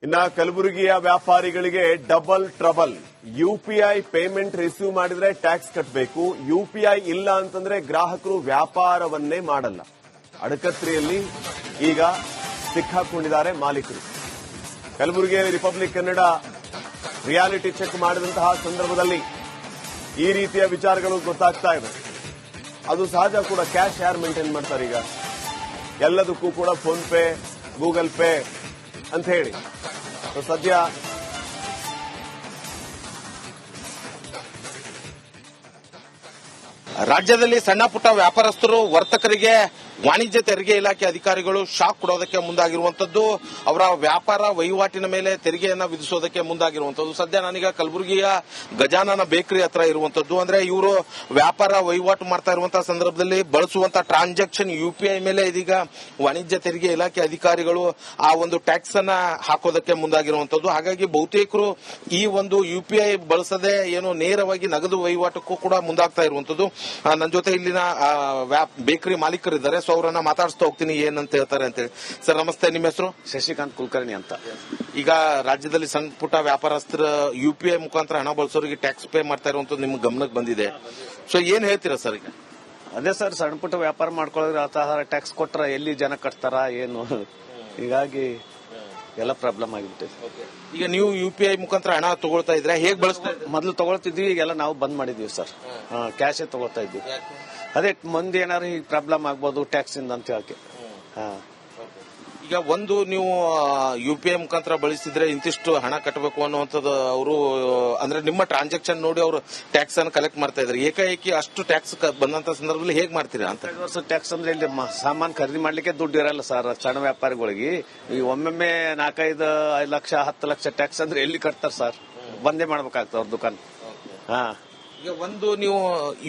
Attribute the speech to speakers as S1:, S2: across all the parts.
S1: ಇನ್ನ ಕಲಬುರಗಿಯ ವ್ಯಾಪಾರಿಗಳಿಗೆ double trouble. UPI payment receive ಮಾಡಿದ್ರೆ ಟ್ಯಾಕ್ಸ್ ಕಟ್ಟಬೇಕು, ಯುಪಿಐ ಇಲ್ಲ ಅಂತಂದ್ರೆ ಗ್ರಾಹಕರು ವ್ಯಾಪಾರವನ್ನೇ ಮಾಡಲ್ಲ. ಅಡಕತ್ರಿಯಲ್ಲಿ ಈಗ ಸಿಕ್ಕಾಕೊಂಡಿದ್ದಾರೆ ಮಾಲೀಕರು. ಕಲಬುರಗಿಯಲ್ಲಿ ರಿಪಬ್ಲಿಕ್ ಕನ್ನಡ ರಿಯಾಲಿಟಿ ಚೆಕ್ ಮಾಡಿದಂತಹ ಸಂದರ್ಭದಲ್ಲಿ ಈ ರೀತಿಯ ವಿಚಾರಗಳು ಗೊತ್ತಾಗ್ತಾ ಇದೆ. ಅದು ಸಹಜ ಕೂಡ. ಕ್ಯಾಶ್ ಯಾರು ಮೇಂಟೈನ್ ಮಾಡ್ತಾರೆ ಈಗ? ಎಲ್ಲದಕ್ಕೂ ಕೂಡ ಫೋನ್ ಪೇ, ಗೂಗಲ್ ಪೇ ಅಂತ ಹೇಳಿ ಸದ್ಯ
S2: ರಾಜ್ಯದಲ್ಲಿ ಸಣ್ಣ ಪುಟ್ಟ ವ್ಯಾಪಾರಸ್ಥರು ವರ್ತಕರಿಗೆ ವಾಣಿಜ್ಯ ತೆರಿಗೆ ಇಲಾಖೆ ಅಧಿಕಾರಿಗಳು ಶಾಕ್ ಕೊಡೋದಕ್ಕೆ ಮುಂದಾಗಿರುವಂತದ್ದು. ಅವರ ವ್ಯಾಪಾರ ವಹಿವಾಟಿನ ಮೇಲೆ ತೆರಿಗೆಯನ್ನ ವಿಧಿಸೋದಕ್ಕೆ ಮುಂದಾಗಿರುವಂತದ್ದು. ಸದ್ಯ ನಾನೀಗ ಕಲಬುರಗಿಯ ಗಜಾನನ ಬೇಕರಿ ಹತ್ರ ಇರುವಂತದ್ದು. ಅಂದ್ರೆ ಇವರು ವ್ಯಾಪಾರ ವಹಿವಾಟು ಮಾಡ್ತಾ ಇರುವಂತಹ ಸಂದರ್ಭದಲ್ಲಿ ಬಳಸುವಂತಹ ಟ್ರಾನ್ಸಾಕ್ಷನ್ ಯುಪಿಐ ಮೇಲೆ ಇದೀಗ ವಾಣಿಜ್ಯ ತೆರಿಗೆ ಇಲಾಖೆ ಅಧಿಕಾರಿಗಳು ಆ ಒಂದು ಟ್ಯಾಕ್ಸ್ ಅನ್ನ ಹಾಕೋದಕ್ಕೆ ಮುಂದಾಗಿರುವಂತದ್ದು. ಹಾಗಾಗಿ ಬಹುತೇಕರು ಈ ಒಂದು ಯುಪಿಐ ಬಳಸದೆ ಏನು ನೇರವಾಗಿ ನಗದು ವಹಿವಾಟಕ್ಕೂ ಕೂಡ ಮುಂದಾಗ್ತಾ ಇರುವಂತದ್ದು. ನನ್ನ ಜೊತೆ ಇಲ್ಲಿನ ಬೇಕರಿ ಮಾಲೀಕರಿದ್ದಾರೆ. ಸೊ ಅವರನ್ನ ಮಾತಾಡಿಸ್ತಾ ಹೋಗ್ತೀನಿ ಏನಂತ ಹೇಳ್ತಾರೆ ಅಂತೇಳಿ. ಸರ್ ನಮಸ್ತೆ, ನಿಮ್ಮ ಹೆಸರು?
S3: ಶಶಿಕಾಂತ್ ಕುಲಕರ್ಣಿ ಅಂತ.
S2: ಈಗ ರಾಜ್ಯದಲ್ಲಿ ಸಣ್ಣ ಪುಟ್ಟ ವ್ಯಾಪಾರಸ್ಥರ ಯುಪಿಐ ಮುಖಾಂತರ ಹಣ ಬಳಸೋರಿಗೆ ಟ್ಯಾಕ್ಸ್ ಪೇ ಮಾಡ್ತಾ ಇರುವಂತದ್ದು ನಿಮ್ಮ ಗಮನಕ್ಕೆ ಬಂದಿದೆ. ಸೊ ಏನ್ ಹೇಳ್ತೀರಾ ಸರ್ ಈಗ?
S3: ಅದೇ ಸರ್, ಸಣ್ಣ ಪುಟ್ಟ ವ್ಯಾಪಾರ ಮಾಡ್ಕೊಳ್ಳೋದ್ರೆ ಆತರ ಟ್ಯಾಕ್ಸ್ ಕೊಟ್ರ ಎಲ್ಲಿ ಜನ ಕಟ್ತಾರ ಏನು, ಹೀಗಾಗಿ ಎಲ್ಲ ಪ್ರಾಬ್ಲಮ್ ಆಗಿಬಿಟ್ಟಿದೆ.
S2: ಈಗ ನೀವು ಯುಪಿಐ ಮುಖಾಂತರ ಹಣ ತಗೊಳ್ತಾ ಇದ್ರೆ ಹೇಗೆ ಬಳಸ್ತಾ ಇದ್ರೆ?
S3: ಮೊದಲು ತಗೊಳ್ತಿದ್ವಿ, ಈಗೆಲ್ಲ ನಾವು ಬಂದ್ ಮಾಡಿದ್ವಿ ಸರ್. ಕ್ಯಾಶೇ ತಗೊಳ್ತಾ ಇದ್ವಿ. ಅದೇ ಮುಂದೆ ಏನಾದ್ರು ಈಗ ಪ್ರಾಬ್ಲಮ್ ಆಗ್ಬೋದು ಟ್ಯಾಕ್ಸ್ ಇಂದ ಅಂತ ಹೇಳಕ್ಕೆ.
S2: ಈಗ ಒಂದು ನೀವು ಯುಪಿಐ ಮುಖಾಂತರ ಬಳಸಿದ್ರೆ ಇಂತಿಷ್ಟು ಹಣ ಕಟ್ಟಬೇಕು ಅನ್ನುವಂಥದ್ದು ಅವರು ಅಂದ್ರೆ ನಿಮ್ಮ ಟ್ರಾನ್ಸಾಕ್ಷನ್ ನೋಡಿ ಅವರು ಟ್ಯಾಕ್ಸ್ ಅನ್ನು ಕಲೆಕ್ಟ್ ಮಾಡ್ತಾ ಇದ್ದಾರೆ. ಏಕಾಏಕಿ ಅಷ್ಟು ಟ್ಯಾಕ್ಸ್ ಬಂದಂತ ಸಂದರ್ಭದಲ್ಲಿ ಹೇಗ್ ಮಾಡ್ತೀರಾ ಅಂತ?
S3: 5 ವರ್ಷ ಟ್ಯಾಕ್ಸ್ ಅಂದ್ರೆ ಇಲ್ಲಿ ಸಾಮಾನು ಖರೀದಿ ಮಾಡ್ಲಿಕ್ಕೆ ದುಡ್ಡು ಇರಲ್ಲ ಸರ್ ಸಣ್ಣ ವ್ಯಾಪಾರಿಗಳಿಗೆ. ಈ ಒಮ್ಮೊಮ್ಮೆ 4-5 ಲಕ್ಷ 10 ಲಕ್ಷ ಟ್ಯಾಕ್ಸ್ ಅಂದ್ರೆ ಎಲ್ಲಿ ಕಟ್ತಾರ ಸರ್? ಬಂದೇ ಮಾಡ್ಬೇಕಾಗ್ತದೆ ಅವ್ರ ದುಕಾನ್.
S2: ಈಗ ಒಂದು ನೀವು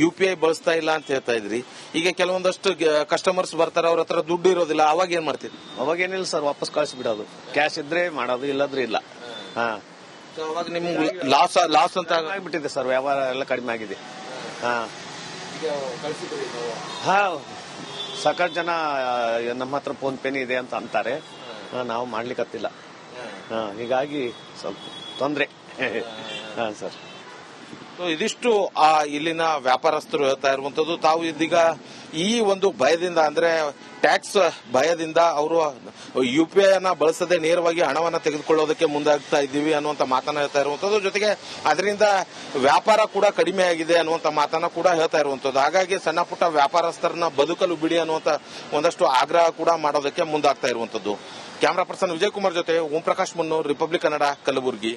S2: ಯುಪಿಐ ಬಳಸ್ತಾ ಇಲ್ಲ ಅಂತ ಹೇಳ್ತಾ ಇದ್ರಿ. ಈಗ ಕೆಲವೊಂದಷ್ಟು ಕಸ್ಟಮರ್ಸ್ ಬರ್ತಾರೆ, ಅವ್ರ ಹತ್ರ ದುಡ್ಡು ಇರೋದಿಲ್ಲ, ಅವಾಗ ಏನ್ ಮಾಡ್ತೀರಿ?
S3: ಅವಾಗ ಏನಿಲ್ಲ ಸರ್, ವಾಪಸ್ ಕಳಿಸ್ಬಿಡೋದು. ಕ್ಯಾಶ್ ಇದ್ರೆ ಮಾಡೋದು, ಇಲ್ಲದ್ರೆ ಇಲ್ಲ.
S2: ಅವಾಗ ನಿಮ್ಗೆ ಲಾಸ್ ಅಂತ
S3: ಆಗ್ಬಿಟ್ಟಿದೆ ಸರ್. ವ್ಯವಹಾರ ಎಲ್ಲ ಕಡಿಮೆ ಆಗಿದೆ. ಸಾಕಷ್ಟು ಜನ ನಮ್ಮ ಹತ್ರ ಫೋನ್ ಪೇನೇ ಇದೆ ಅಂತ ಅಂತಾರೆ. ನಾವು ಮಾಡ್ಲಿಕ್ಕತ್ತಿಲ್ಲ. ಹೀಗಾಗಿ ಸ್ವಲ್ಪ ತೊಂದ್ರೆ. ಸರ್
S2: ಇದಿಷ್ಟು ಇಲ್ಲಿನ ವ್ಯಾಪಾರಸ್ಥರು ಹೇಳ್ತಾ ಇರುವಂತದ್ದು. ತಾವು ಇದೀಗ ಈ ಒಂದು ಭಯದಿಂದ ಅಂದ್ರೆ ಟ್ಯಾಕ್ಸ್ ಭಯದಿಂದ ಅವರು ಯುಪಿಐ ಅನ್ನ ಬಳಸದೆ ನೇರವಾಗಿ ಹಣವನ್ನ ತೆಗೆದುಕೊಳ್ಳೋದಕ್ಕೆ ಮುಂದಾಗ್ತಾ ಇದ್ದೀವಿ ಅನ್ನುವಂತ ಮಾತನ್ನ ಹೇಳ್ತಾ ಇರುವಂತದ್ದು. ಜೊತೆಗೆ ಅದರಿಂದ ವ್ಯಾಪಾರ ಕೂಡ ಕಡಿಮೆ ಆಗಿದೆ ಅನ್ನುವಂತ ಮಾತನ್ನ ಕೂಡ ಹೇಳ್ತಾ ಇರುವಂತದ್ದು. ಹಾಗಾಗಿ ಸಣ್ಣ ಪುಟ್ಟ ವ್ಯಾಪಾರಸ್ಥರನ್ನ ಬದುಕಲು ಬಿಡಿ ಅನ್ನುವಂತ ಒಂದಷ್ಟು ಆಗ್ರಹ ಕೂಡ ಮಾಡೋದಕ್ಕೆ ಮುಂದಾಗ್ತಾ ಇರುವಂತದ್ದು. ಕ್ಯಾಮರಾ ಪರ್ಸನ್ ವಿಜಯ್ ಕುಮಾರ್ ಜೊತೆ ಓಂ ಪ್ರಕಾಶ್ ಮುನ್ನೂರ್, ರಿಪಬ್ಲಿಕ್ ಕನ್ನಡ, ಕಲಬುರಗಿ.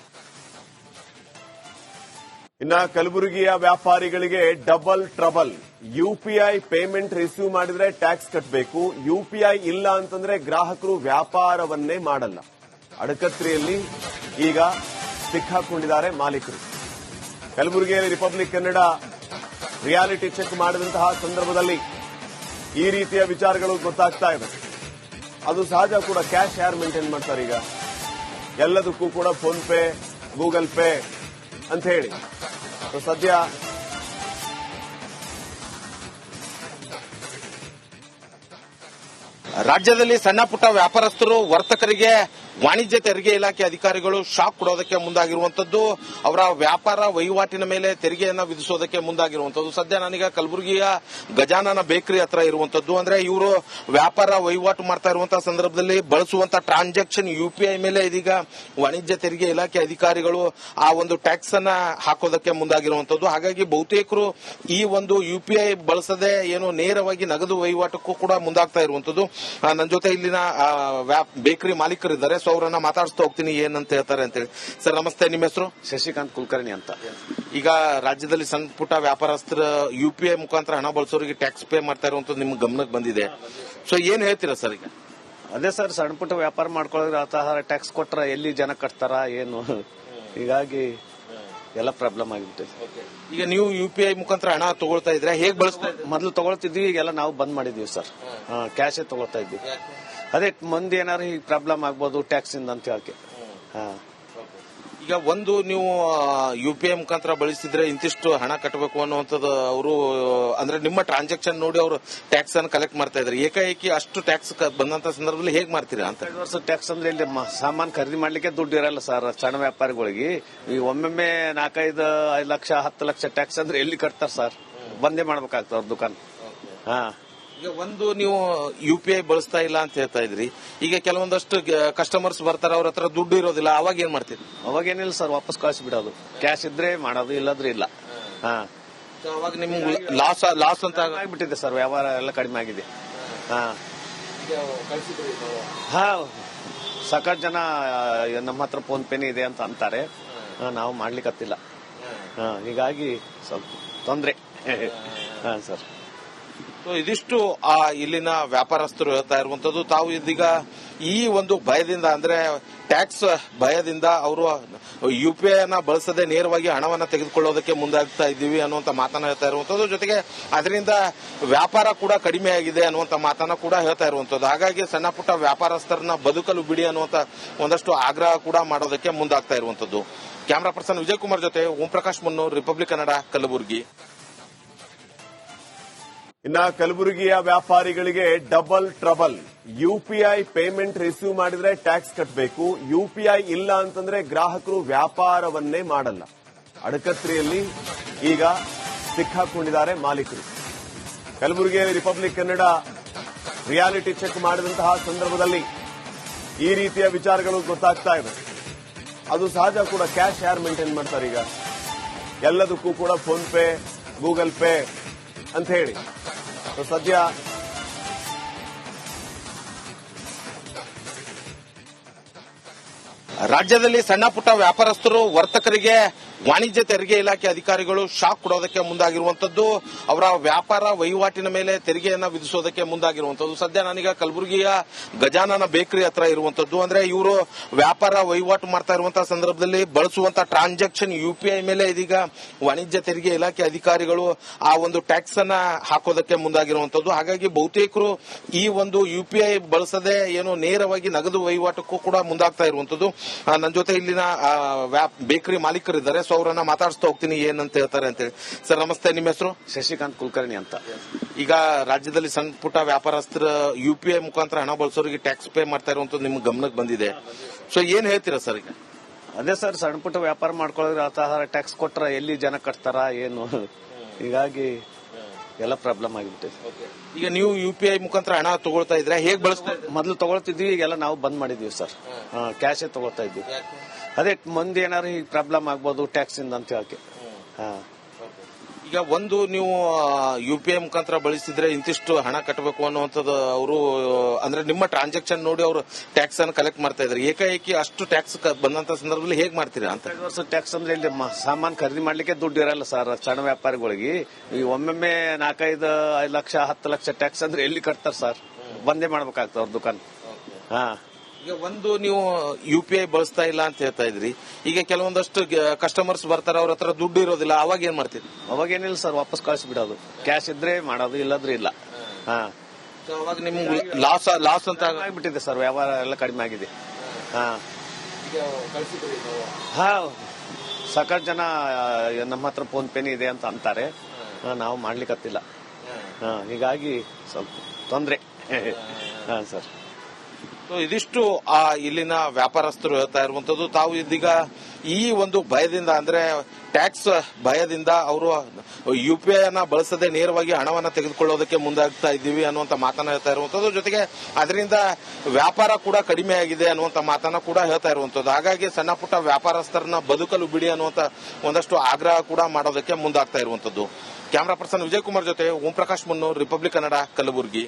S1: ಇನ್ನ ಕಲಬುರಗಿಯ ವ್ಯಾಪಾರಿಗಳಿಗೆ double trouble. UPI payment receive ಮಾಡಿದ್ರೆ ಟ್ಯಾಕ್ಸ್ ಕಟ್ಟಬೇಕು, ಯುಪಿಐ ಇಲ್ಲ ಅಂತಂದ್ರೆ ಗ್ರಾಹಕರು ವ್ಯಾಪಾರವನ್ನೇ ಮಾಡಲ್ಲ. ಅಡಕತ್ರಿಯಲ್ಲಿ ಈಗ ಸಿಕ್ಕಾಕೊಂಡಿದ್ದಾರೆ ಮಾಲೀಕರು. ಕಲಬುರಗಿಯಲ್ಲಿ ರಿಪಬ್ಲಿಕ್ ಕನ್ನಡ ರಿಯಾಲಿಟಿ ಚೆಕ್ ಮಾಡಿದಂತಹ ಸಂದರ್ಭದಲ್ಲಿ ಈ ರೀತಿಯ ವಿಚಾರಗಳು ಗೊತ್ತಾಗ್ತಾ ಇದೆ. ಅದು ಸಹಜ ಕೂಡ. ಕ್ಯಾಶ್ ಯಾರು ಮೇಂಟೈನ್ ಮಾಡ್ತಾರೆ ಈಗ? ಎಲ್ಲದಕ್ಕೂ ಕೂಡ ಫೋನ್ ಪೇ, ಗೂಗಲ್ ಪೇ ಅಂತ ಹೇಳಿ ಸದ್ಯ
S2: ರಾಜ್ಯದಲ್ಲಿ ಸಣ್ಣ ಪುಟ್ಟ ವ್ಯಾಪಾರಸ್ಥರು ವರ್ತಕರಿಗೆ ವಾಣಿಜ್ಯ ತೆರಿಗೆ ಇಲಾಖೆ ಅಧಿಕಾರಿಗಳು ಶಾಕ್ ಕೊಡೋದಕ್ಕೆ ಮುಂದಾಗಿರುವಂತದ್ದು. ಅವರ ವ್ಯಾಪಾರ ವಹಿವಾಟಿನ ಮೇಲೆ ತೆರಿಗೆಯನ್ನ ವಿಧಿಸೋದಕ್ಕೆ ಮುಂದಾಗಿರುವಂತದ್ದು. ಸದ್ಯ ನಾನೀಗ ಕಲಬುರಗಿಯ ಗಜಾನನ ಬೇಕರಿ ಹತ್ರ ಇರುವಂತದ್ದು. ಅಂದ್ರೆ ಇವರು ವ್ಯಾಪಾರ ವಹಿವಾಟು ಮಾಡ್ತಾ ಇರುವಂತಹ ಸಂದರ್ಭದಲ್ಲಿ ಬಳಸುವಂತಹ ಟ್ರಾನ್ಸಾಕ್ಷನ್ ಯುಪಿಐ ಮೇಲೆ ಇದೀಗ ವಾಣಿಜ್ಯ ತೆರಿಗೆ ಇಲಾಖೆ ಅಧಿಕಾರಿಗಳು ಆ ಒಂದು ಟ್ಯಾಕ್ಸ್ ಅನ್ನ ಹಾಕೋದಕ್ಕೆ ಮುಂದಾಗಿರುವಂತದ್ದು. ಹಾಗಾಗಿ ಬಹುತೇಕರು ಈ ಒಂದು ಯುಪಿಐ ಬಳಸದೆ ಏನು ನೇರವಾಗಿ ನಗದು ವಹಿವಾಟಕ್ಕೂ ಕೂಡ ಮುಂದಾಗ್ತಾ ಇರುವಂತದ್ದು. ನನ್ನ ಜೊತೆ ಇಲ್ಲಿನ ಬೇಕರಿ ಮಾಲೀಕರಿದ್ದಾರೆ. ಸೊ ಅವರನ್ನ ಮಾತಾಡಿಸ್ತಾ ಹೋಗ್ತೀನಿ ಏನಂತ ಹೇಳ್ತಾರೆ ಅಂತೇಳಿ. ಸರ್ ನಮಸ್ತೆ, ನಿಮ್ಮ ಹೆಸರು?
S3: ಶಶಿಕಾಂತ್ ಕುಲಕರ್ಣಿ ಅಂತ.
S2: ಈಗ ರಾಜ್ಯದಲ್ಲಿ ಸಣ್ಣ ಪುಟ್ಟ ವ್ಯಾಪಾರಸ್ಥರ ಯುಪಿಐ ಮುಖಾಂತರ ಹಣ ಬಳಸೋರಿಗೆ ಟ್ಯಾಕ್ಸ್ ಪೇ ಮಾಡ್ತಾ ಇರುವಂತದ್ದು ನಿಮ್ಮ ಗಮನಕ್ಕೆ ಬಂದಿದೆ. ಸೊ ಏನ್ ಹೇಳ್ತೀರಾ ಸರ್ ಈಗ?
S3: ಅದೇ ಸರ್, ಸಣ್ಣ ಪುಟ್ಟ ವ್ಯಾಪಾರ ಮಾಡ್ಕೊಳ್ಳೋದ್ರೆ ಆತರ ಟ್ಯಾಕ್ಸ್ ಕೊಟ್ರ ಎಲ್ಲಿ ಜನ ಕಟ್ತಾರ ಏನು, ಹೀಗಾಗಿ ಎಲ್ಲ ಪ್ರಾಬ್ಲಮ್ ಆಗಿಬಿಟ್ಟಿದೆ.
S2: ಈಗ ನೀವು ಯುಪಿಐ ಮುಖಾಂತರ ಹಣ ತಗೊಳ್ತಾ ಇದ್ರೆ ಹೇಗೆ ಬಳಸ್ತಾ ಇದ್ರೆ?
S3: ಮೊದಲು ತಗೊಳ್ತಿದ್ವಿ, ಈಗೆಲ್ಲ ನಾವು ಬಂದ್ ಮಾಡಿದ್ವಿ ಸರ್. ಕ್ಯಾಶೇ ತಗೊಳ್ತಾ ಇದ್ವಿ. ಅದೇ ಮುಂದೆ ಏನಾದ್ರು ಈಗ ಪ್ರಾಬ್ಲಮ್ ಆಗ್ಬೋದು ಟ್ಯಾಕ್ಸ್ ಇಂದ ಅಂತ ಹೇಳಕ್ಕೆ.
S2: ಈಗ ಒಂದು ನೀವು UPI ಮುಖಾಂತರ ಬಳಸಿದ್ರೆ ಇಂತಿಷ್ಟು ಹಣ ಕಟ್ಟಬೇಕು ಅನ್ನುವಂಥದ್ದು ಅವರು ಅಂದ್ರೆ ನಿಮ್ಮ ಟ್ರಾನ್ಸಾಕ್ಷನ್ ನೋಡಿ ಅವರು ಟ್ಯಾಕ್ಸ್ ಅನ್ನು ಕಲೆಕ್ಟ್ ಮಾಡ್ತಾ ಇದ್ದಾರೆ. ಏಕಾಏಕಿ ಅಷ್ಟು ಟ್ಯಾಕ್ಸ್ ಬಂದಂತ ಸಂದರ್ಭದಲ್ಲಿ ಹೇಗ್ ಮಾಡ್ತೀರಾ ಅಂತ?
S3: 2 ವರ್ಷ ಟ್ಯಾಕ್ಸ್ ಅಂದ್ರೆ ಇಲ್ಲಿ ಸಾಮಾನು ಖರೀದಿ ಮಾಡ್ಲಿಕ್ಕೆ ದುಡ್ಡು ಇರಲ್ಲ ಸರ್ ಸಣ್ಣ ವ್ಯಾಪಾರಿಗಳಿಗೆ. ಈ ಒಮ್ಮೊಮ್ಮೆ 4-5 ಲಕ್ಷ 10 ಲಕ್ಷ ಟ್ಯಾಕ್ಸ್ ಅಂದ್ರೆ ಎಲ್ಲಿ ಕಟ್ತಾರೆ ಸರ್? ಬಂದೇ ಮಾಡ್ಬೇಕಾಗ್ತದೆ ಅವ್ರ ದುಕಾನ್. ಹಾ,
S2: ಈಗ ಒಂದು ನೀವು UPI ಬಳಸ್ತಾ ಇಲ್ಲ ಅಂತ ಹೇಳ್ತಾ ಇದ್ರಿ. ಈಗ ಕೆಲವೊಂದಷ್ಟು ಕಸ್ಟಮರ್ಸ್ ಬರ್ತಾರೆ, ಅವ್ರ ಹತ್ರ ದುಡ್ಡು ಇರೋದಿಲ್ಲ, ಅವಾಗ ಏನ್ ಮಾಡ್ತೀರಿ?
S3: ಅವಾಗೇನಿಲ್ಲ ಸರ್, ವಾಪಸ್ ಕಳಿಸ್ಬಿಡೋದು. ಕ್ಯಾಶ್ ಇದ್ರೆ ಮಾಡೋದು, ಇಲ್ಲದ್ರೆ ಇಲ್ಲ. ಹಾ,
S2: ಅವಾಗ ನಿಮ್ಗೆ ಲಾಸ್ ಅಂತ
S3: ಆಗ್ಬಿಟ್ಟಿದೆ ಸರ್, ವ್ಯವಹಾರ ಎಲ್ಲ ಕಡಿಮೆ ಆಗಿದೆ. ಹಾ ಹಾ, ಸಾಕಷ್ಟು ಜನ ನಮ್ಮ ಹತ್ರ ಫೋನ್ ಪೇನೇ ಇದೆ ಅಂತ ಅಂತಾರೆ. ನಾವು ಮಾಡ್ಲಿಕ್ಕತ್ತಿಲ್ಲ. ಹೀಗಾಗಿ ಸ್ವಲ್ಪ ತೊಂದ್ರೆ. ಹಾ ಸರ್.
S2: ಇದಿಷ್ಟು ಇಲ್ಲಿನ ವ್ಯಾಪಾರಸ್ಥರು ಹೇಳ್ತಾ ಇರುವಂತದ್ದು. ತಾವು ಇದೀಗ ಈ ಒಂದು ಭಯದಿಂದ ಅಂದ್ರೆ ಟ್ಯಾಕ್ಸ್ ಭಯದಿಂದ ಅವರು UPI ಅನ್ನ ಬಳಸದೆ ನೇರವಾಗಿ ಹಣವನ್ನ ತೆಗೆದುಕೊಳ್ಳೋದಕ್ಕೆ ಮುಂದಾಗ್ತಾ ಇದ್ದೀವಿ ಅನ್ನುವಂತ ಮಾತನ್ನ ಹೇಳ್ತಾ ಇರುವಂತದ್ದು. ಜೊತೆಗೆ ಅದರಿಂದ ವ್ಯಾಪಾರ ಕೂಡ ಕಡಿಮೆ ಆಗಿದೆ ಅನ್ನುವಂತ ಮಾತನ್ನ ಕೂಡ ಹೇಳ್ತಾ ಇರುವಂತದ್ದು. ಹಾಗಾಗಿ ಸಣ್ಣ ಪುಟ್ಟ ವ್ಯಾಪಾರಸ್ಥರನ್ನ ಬದುಕಲು ಬಿಡಿ ಅನ್ನುವಂತ ಒಂದಷ್ಟು ಆಗ್ರಹ ಕೂಡ ಮಾಡೋದಕ್ಕೆ ಮುಂದಾಗ್ತಾ ಇರುವಂತದ್ದು. ಕ್ಯಾಮರಾ ಪರ್ಸನ್ ವಿಜಯ್ ಕುಮಾರ್ ಜೊತೆ ಓಂ ಪ್ರಕಾಶ್ ಮುನ್ನೂರ್, ರಿಪಬ್ಲಿಕ್ ಕನ್ನಡ, ಕಲಬುರಗಿ.
S1: ಇನ್ನ ಕಲಬುರಗಿಯ ವ್ಯಾಪಾರಿಗಳಿಗೆ double trouble. UPI payment receive ಮಾಡಿದ್ರೆ ಟ್ಯಾಕ್ಸ್ ಕಟ್ಟಬೇಕು, UPI ಇಲ್ಲ ಅಂತಂದ್ರೆ ಗ್ರಾಹಕರು ವ್ಯಾಪಾರವನ್ನೇ ಮಾಡಲ್ಲ. ಅಡಕತ್ರಿಯಲ್ಲಿ ಈಗ ಸಿಕ್ಕಾಕೊಂಡಿದ್ದಾರೆ ಮಾಲೀಕರು. ಕಲಬುರಗಿಯಲ್ಲಿ ರಿಪಬ್ಲಿಕ್ ಕನ್ನಡ ರಿಯಾಲಿಟಿ ಚೆಕ್ ಮಾಡಿದಂತಹ ಸಂದರ್ಭದಲ್ಲಿ ಈ ರೀತಿಯ ವಿಚಾರಗಳು ಗೊತ್ತಾಗ್ತಾ ಇದೆ. ಅದು ಸಹಜ ಕೂಡ. ಕ್ಯಾಶ್ ಯಾರು ಮೇಂಟೈನ್ ಮಾಡ್ತಾರೆ? ಈಗ ಎಲ್ಲದಕ್ಕೂ ಕೂಡ ಫೋನ್ ಪೇ, ಗೂಗಲ್ ಪೇ ಅಂತ ಹೇಳಿ ಸದ್ಯ
S2: ರಾಜ್ಯದಲ್ಲಿ ಸಣ್ಣ ಪುಟ್ಟ ವ್ಯಾಪಾರಸ್ಥರು ವರ್ತಕರಿಗೆ ವಾಣಿಜ್ಯ ತೆರಿಗೆ ಇಲಾಖೆ ಅಧಿಕಾರಿಗಳು ಶಾಕ್ ಕೊಡೋದಕ್ಕೆ ಮುಂದಾಗಿರುವಂತದ್ದು. ಅವರ ವ್ಯಾಪಾರ ವಹಿವಾಟಿನ ಮೇಲೆ ತೆರಿಗೆಯನ್ನ ವಿಧಿಸೋದಕ್ಕೆ ಮುಂದಾಗಿರುವಂತದ್ದು. ಸದ್ಯ ನಾನೀಗ ಕಲಬುರಗಿಯ ಗಜಾನನ ಬೇಕರಿ ಹತ್ರ ಇರುವಂತದ್ದು. ಅಂದ್ರೆ ಇವರು ವ್ಯಾಪಾರ ವಹಿವಾಟು ಮಾಡ್ತಾ ಇರುವಂತಹ ಸಂದರ್ಭದಲ್ಲಿ ಬಳಸುವಂತಹ ಟ್ರಾನ್ಸಾಕ್ಷನ್ UPI ಮೇಲೆ ಇದೀಗ ವಾಣಿಜ್ಯ ತೆರಿಗೆ ಇಲಾಖೆ ಅಧಿಕಾರಿಗಳು ಆ ಒಂದು ಟ್ಯಾಕ್ಸ್ ಅನ್ನ ಹಾಕೋದಕ್ಕೆ ಮುಂದಾಗಿರುವಂತದ್ದು. ಹಾಗಾಗಿ ಬಹುತೇಕರು ಈ ಒಂದು UPI ಬಳಸದೆ ಏನು ನೇರವಾಗಿ ನಗದು ವಹಿವಾಟಕ್ಕೂ ಕೂಡ ಮುಂದಾಗ್ತಾ ಇರುವಂತದ್ದು. ನನ್ನ ಜೊತೆ ಇಲ್ಲಿನ ಬೇಕರಿ ಮಾಲೀಕರಿದ್ದಾರೆ. ಸೊ ಅವರನ್ನ ಮಾತಾಡಿಸ್ತಾ ಹೋಗ್ತೀನಿ ಏನಂತ ಹೇಳ್ತಾರೆ ಅಂತ ಹೇಳಿ. ಸರ್ ನಮಸ್ತೆ, ನಿಮ್ಮ ಹೆಸರು?
S3: ಶಶಿಕಾಂತ್ ಕುಲಕರ್ಣಿ ಅಂತ.
S2: ಈಗ ರಾಜ್ಯದಲ್ಲಿ ಸಣ್ಣ ಪುಟ್ಟ ವ್ಯಾಪಾರಸ್ಥರ UPI ಮುಖಾಂತರ ಹಣ ಬಳಸೋರಿಗೆ ಟ್ಯಾಕ್ಸ್ ಪೇ ಮಾಡ್ತಾ ಇರುವಂತದ್ದು ನಿಮ್ಮ ಗಮನಕ್ಕೆ ಬಂದಿದೆ. ಸೊ ಏನ್ ಹೇಳ್ತೀರಾ ಸರ್? ಈಗ
S3: ಅದೇ ಸರ್, ಸಣ್ಣ ಪುಟ್ಟ ವ್ಯಾಪಾರ ಮಾಡ್ಕೊಳ್ಳೋದ್ರೆ ಆ ಟ್ಯಾಕ್ಸ್ ಕೊಟ್ರ ಎಲ್ಲಿ ಜನ ಕಟ್ತಾರ ಏನು, ಹೀಗಾಗಿ ಎಲ್ಲ ಪ್ರಾಬ್ಲಮ್ ಆಗಿಬಿಟ್ಟಿದೆ.
S2: ಈಗ ನೀವು UPI ಮುಖಾಂತರ ಹಣ ತಗೊಳ್ತಾ ಇದ್ರೆ ಹೇಗೆ ಬಳಸ್ತಾ ಇದ್ರೆ?
S3: ಮೊದಲು ತಗೊಳ್ತಿದ್ವಿ, ಈಗೆಲ್ಲ ನಾವು ಬಂದ್ ಮಾಡಿದೀವಿ ಸರ್. ಕ್ಯಾಶೇ ತಗೊಳ್ತಾ ಇದ್ವಿ. ಅದೇ ಮುಂದೆ ಏನಾದ್ರು ಈಗ ಪ್ರಾಬ್ಲಮ್ ಆಗ್ಬೋದು ಟ್ಯಾಕ್ಸ್ ಇಂದ ಅಂತ ಹೇಳಕ್ಕೆ.
S2: ಈಗ ಒಂದು ನೀವು UPI ಮುಖಾಂತರ ಬಳಸಿದ್ರೆ ಇಂತಿಷ್ಟು ಹಣ ಕಟ್ಟಬೇಕು ಅನ್ನುವಂಥದ್ದು ಅವರು ಅಂದ್ರೆ ನಿಮ್ಮ ಟ್ರಾನ್ಸಾಕ್ಷನ್ ನೋಡಿ ಅವರು ಟ್ಯಾಕ್ಸ್ ಅನ್ನು ಕಲೆಕ್ಟ್ ಮಾಡ್ತಾ ಇದ್ದಾರೆ. ಏಕಾಏಕಿ ಅಷ್ಟು ಟ್ಯಾಕ್ಸ್ ಬಂದಂತ ಸಂದರ್ಭದಲ್ಲಿ ಹೇಗ್ ಮಾಡ್ತೀರಾ ಅಂತ?
S3: 2 ವರ್ಷ ಟ್ಯಾಕ್ಸ್ ಅಂದ್ರೆ ಇಲ್ಲಿ ಸಾಮಾನು ಖರೀದಿ ಮಾಡ್ಲಿಕ್ಕೆ ದುಡ್ಡು ಇರಲ್ಲ ಸರ್ ಸಣ್ಣ ವ್ಯಾಪಾರಿಗಳಿಗೆ. ಈ ಒಮ್ಮೊಮ್ಮೆ 4-5 ಲಕ್ಷ 10 ಲಕ್ಷ ಟ್ಯಾಕ್ಸ್ ಅಂದ್ರೆ ಎಲ್ಲಿ ಕಟ್ತಾರೆ ಸರ್? ಬಂದೇ ಮಾಡ್ಬೇಕಾಗ್ತದೆ ಅವ್ರ ದುಕಾನ್. ಹಾ,
S2: ಈಗ ಒಂದು ನೀವು UPI ಬಳಸ್ತಾ ಇಲ್ಲ ಅಂತ ಹೇಳ್ತಾ ಇದ್ರಿ. ಈಗ ಕೆಲವೊಂದಷ್ಟು ಕಸ್ಟಮರ್ಸ್ ಬರ್ತಾರೆ, ಅವ್ರ ಹತ್ರ ದುಡ್ಡು ಇರೋದಿಲ್ಲ, ಅವಾಗ ಏನ್ ಮಾಡ್ತೀರಿ?
S3: ಅವಾಗೇನಿಲ್ಲ ಸರ್, ವಾಪಸ್ ಕಳಿಸ್ಬಿಡೋದು. ಕ್ಯಾಶ್ ಇದ್ರೆ ಮಾಡೋದು, ಇಲ್ಲದ್ರೆ ಇಲ್ಲ. ಹಾ,
S2: ಅವಾಗ ನಿಮ್ಗೆ ಲಾಸ್ ಅಂತ
S3: ಆಗ್ಬಿಟ್ಟಿದೆ ಸರ್, ವ್ಯವಹಾರ ಎಲ್ಲ ಕಡಿಮೆ ಆಗಿದೆ. ಹಾ ಹಾ, ಸಾಕಷ್ಟು ಜನ ನಮ್ಮ ಹತ್ರ ಫೋನ್ ಪೇನೇ ಇದೆ ಅಂತ ಅಂತಾರೆ. ನಾವು ಮಾಡ್ಲಿಕ್ಕತ್ತಿಲ್ಲ. ಹೀಗಾಗಿ ಸ್ವಲ್ಪ ತೊಂದ್ರೆ. ಹಾ ಸರ್.
S2: ಇದಿಷ್ಟು ಇಲ್ಲಿನ ವ್ಯಾಪಾರಸ್ಥರು ಹೇಳ್ತಾ ಇರುವಂತದ್ದು. ತಾವು ಇದೀಗ ಈ ಒಂದು ಭಯದಿಂದ ಅಂದ್ರೆ ಟ್ಯಾಕ್ಸ್ ಭಯದಿಂದ ಅವರು UPI ಅನ್ನ ಬಳಸದೆ ನೇರವಾಗಿ ಹಣವನ್ನ ತೆಗೆದುಕೊಳ್ಳೋದಕ್ಕೆ ಮುಂದಾಗ್ತಾ ಇದ್ದೀವಿ ಅನ್ನುವಂತ ಮಾತನ್ನ ಹೇಳ್ತಾ ಇರುವಂತದ್ದು. ಜೊತೆಗೆ ಅದರಿಂದ ವ್ಯಾಪಾರ ಕೂಡ ಕಡಿಮೆ ಆಗಿದೆ ಅನ್ನುವಂತ ಮಾತನ್ನ ಕೂಡ ಹೇಳ್ತಾ ಇರುವಂತದ್ದು. ಹಾಗಾಗಿ ಸಣ್ಣ ಪುಟ್ಟ ವ್ಯಾಪಾರಸ್ಥರನ್ನ ಬದುಕಲು ಬಿಡಿ ಅನ್ನುವಂತ ಒಂದಷ್ಟು ಆಗ್ರಹ ಕೂಡ ಮಾಡೋದಕ್ಕೆ ಮುಂದಾಗ್ತಾ ಇರುವಂತದ್ದು. ಕ್ಯಾಮರಾ ಪರ್ಸನ್ ವಿಜಯ್ ಕುಮಾರ್ ಜೊತೆ ಓಂ ಪ್ರಕಾಶ್ ಮುನ್ನೂರ್, ರಿಪಬ್ಲಿಕ್ ಕನ್ನಡ, ಕಲಬುರಗಿ.